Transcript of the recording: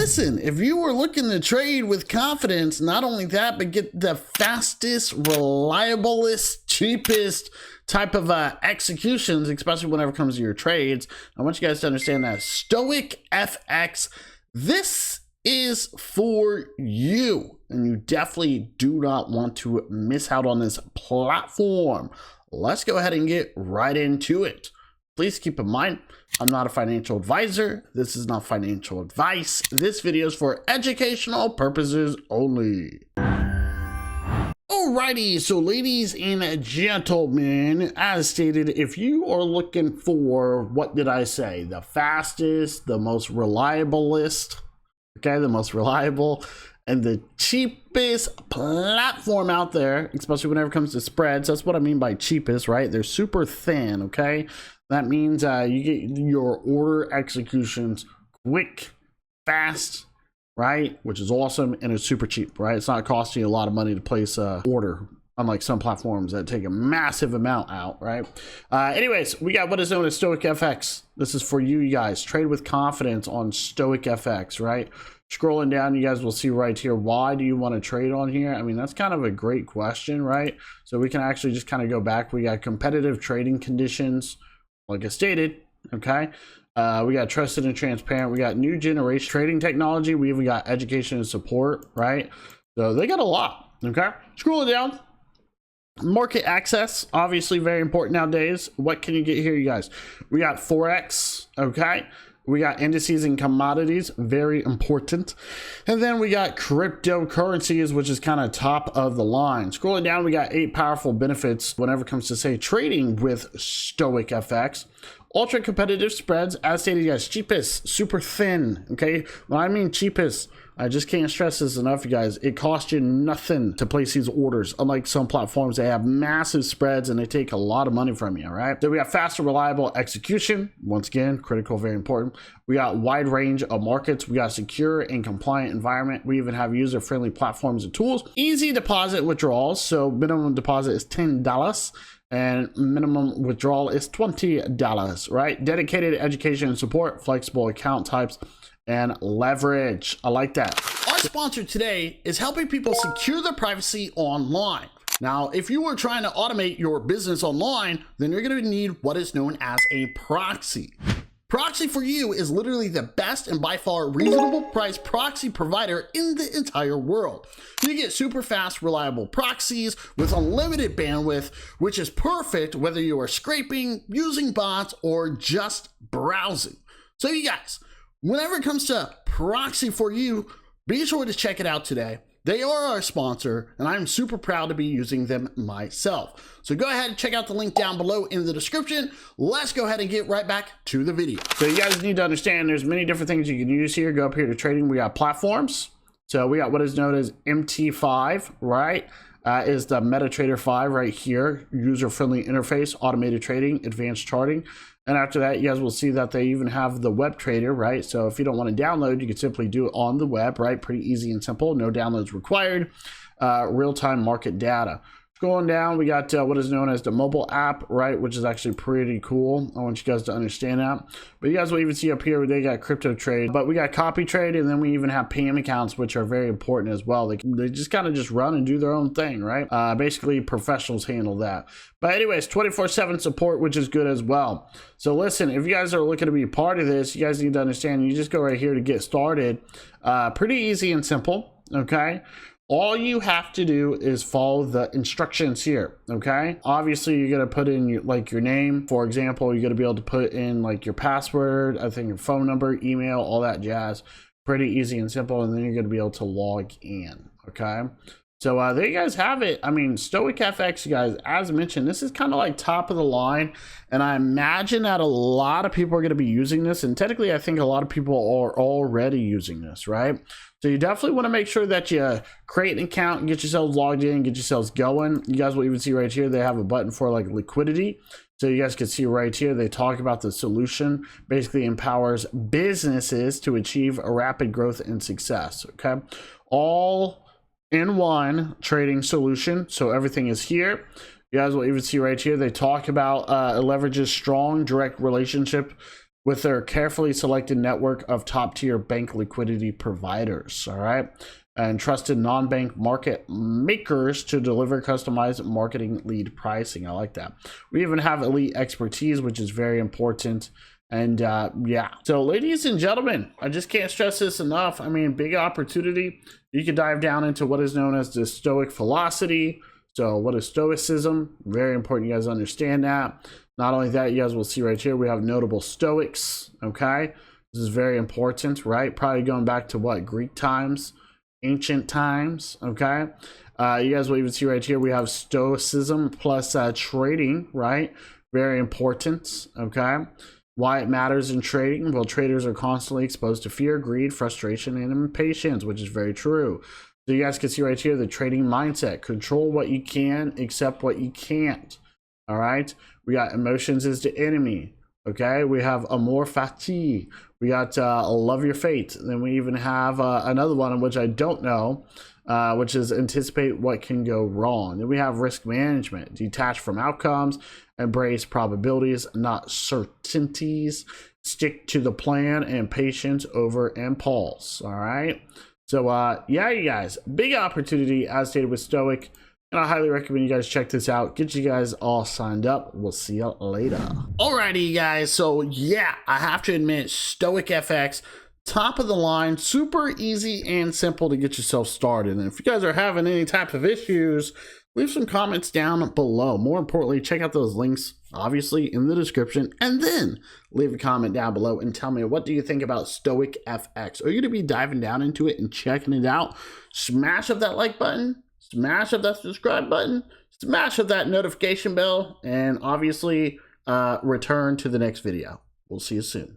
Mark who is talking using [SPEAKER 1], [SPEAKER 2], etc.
[SPEAKER 1] listen, if you were looking to trade with confidence, not only that, but get the fastest, reliablest, cheapest type of executions, especially whenever it comes to your trades, I want you guys to understand that Stoic FX, this is for you, and you definitely do not want to miss out on this platform. Let's go ahead and get right into it. Please keep in mind, I'm not a financial advisor. This is not financial advice. This video is for educational purposes only. Alrighty, so ladies and gentlemen, as stated, if you are looking for, what did I say? The fastest, the most reliablest, okay, the most reliable and the cheapest platform out there, especially whenever it comes to spreads. That's what I mean by cheapest, right? They're super thin, okay? That means you get your order executions quick, fast, right? Which is awesome, and it's super cheap, right? It's not costing you a lot of money to place a order, unlike some platforms that take a massive amount out, right? Anyways, we got what is known as Stoic FX. This is for you guys. Trade with confidence on Stoic FX, right? Scrolling down, you guys will see right here, why do you want to trade on here? I mean, that's kind of a great question, right? So we can actually just kind of go back. We got competitive trading conditions, like I stated, okay? We got trusted and transparent. We got new generation trading technology. We even got education and support, right? So they got a lot, okay? Scrolling down, market access, obviously very important nowadays. What can you get here, you guys? We got forex, okay? We got indices and commodities, very important. And then we got cryptocurrencies, which is kind of top of the line. Scrolling down, we got 8 powerful benefits whenever it comes to, say, trading with Stoic FX. Ultra competitive spreads, as stated, you guys, cheapest, super thin, okay? When I mean cheapest, I just can't stress this enough, you guys. It costs you nothing to place these orders. Unlike some platforms, they have massive spreads and they take a lot of money from you, all right? Then we got faster, reliable execution. Once again, critical, very important. We got wide range of markets. We got secure and compliant environment. We even have user-friendly platforms and tools. Easy deposit withdrawals. So minimum deposit is $10. And minimum withdrawal is $20, right? Dedicated education and support, flexible account types, and leverage. I like that. Our sponsor today is helping people secure their privacy online. Now, if you are trying to automate your business online, then you're going to need what is known as a proxy. Proxy For You is literally the best and by far reasonable price proxy provider in the entire world. You get super fast, reliable proxies with unlimited bandwidth, which is perfect whether you are scraping, using bots, or just browsing. So you guys, whenever it comes to Proxy For You, be sure to check it out today. They are our sponsor, and I'm super proud to be using them myself. So go ahead and check out the link down below in the description. Let's go ahead and get right back to the video. So you guys need to understand there's many different things you can use here. Go up here to trading. We got platforms. So we got what is known as MT5, right? Is the MetaTrader 5 right here. User-friendly interface, automated trading, advanced charting. And after that, you guys will see that they even have the web trader, right? So if you don't want to download, you can simply do it on the web, right? Pretty easy and simple, no downloads required. Real-time market data. Going down, we got what is known as the mobile app, right? Which is actually pretty cool. I want you guys to understand that. But you guys will even see up here, they got crypto trade, but we got copy trade, and then we even have PM accounts, which are very important as well. They just kind of just run and do their own thing, right? Basically, professionals handle that. But anyways, 24/7 support, which is good as well. So listen, if you guys are looking to be a part of this, you guys need to understand, you just go right here to get started. Pretty easy and simple, okay? All you have to do is follow the instructions here, okay? Obviously, you're gonna put in your name. For example, you're gonna be able to put in like your password, I think your phone number, email, all that jazz. Pretty easy and simple, and then you're gonna be able to log in, okay? So there you guys have it. I mean, Stoic FX, you guys, as mentioned, this is kind of like top of the line, and I imagine that a lot of people are going to be using this, and technically I think a lot of people are already using this, right? So you definitely want to make sure that you create an account and get yourselves logged in, get yourselves going. You guys will even see right here, they have a button for like liquidity. So you guys can see right here, they talk about the solution, basically empowers businesses to achieve a rapid growth and success, okay? All in one trading solution, so everything is here. You guys will even see right here, they talk about it leverages strong direct relationship with their carefully selected network of top-tier bank liquidity providers, all right, and trusted non-bank market makers to deliver customized marketing lead pricing. I like that. We even have elite expertise, which is very important. And yeah, so ladies and gentlemen, I just can't stress this enough. I mean, big opportunity. You can dive down into what is known as the Stoic philosophy. So what is Stoicism? Very important you guys understand that. Not only that, you guys will see right here, we have notable Stoics, okay? This is very important, right? Probably going back to what, Greek times, ancient times, okay? You guys will even see right here, we have Stoicism plus trading, right? Very important, okay? Why it matters in trading? Well, traders are constantly exposed to fear, greed, frustration, and impatience, which is very true. So you guys can see right here, the trading mindset. Control what you can, accept what you can't. All right? We got emotions is the enemy. Okay? We have amor fati. We got love your fate. Then we even have another one, which I don't know, which is anticipate what can go wrong. Then we have risk management. Detach from outcomes. Embrace probabilities, not certainties. Stick to the plan and patience over impulse. All right. So yeah, you guys, big opportunity as stated with Stoic, and I highly recommend you guys check this out. Get you guys all signed up. We'll see you later. Alrighty, you guys. So yeah, I have to admit, Stoic FX, top of the line, super easy and simple to get yourself started. And if you guys are having any type of issues, leave some comments down below. More importantly, check out those links, obviously, in the description, and then leave a comment down below and tell me, what do you think about Stoic FX? Are you going to be diving down into it and checking it out? Smash up that like button, smash up that subscribe button, smash up that notification bell, and obviously return to the next video. We'll see you soon.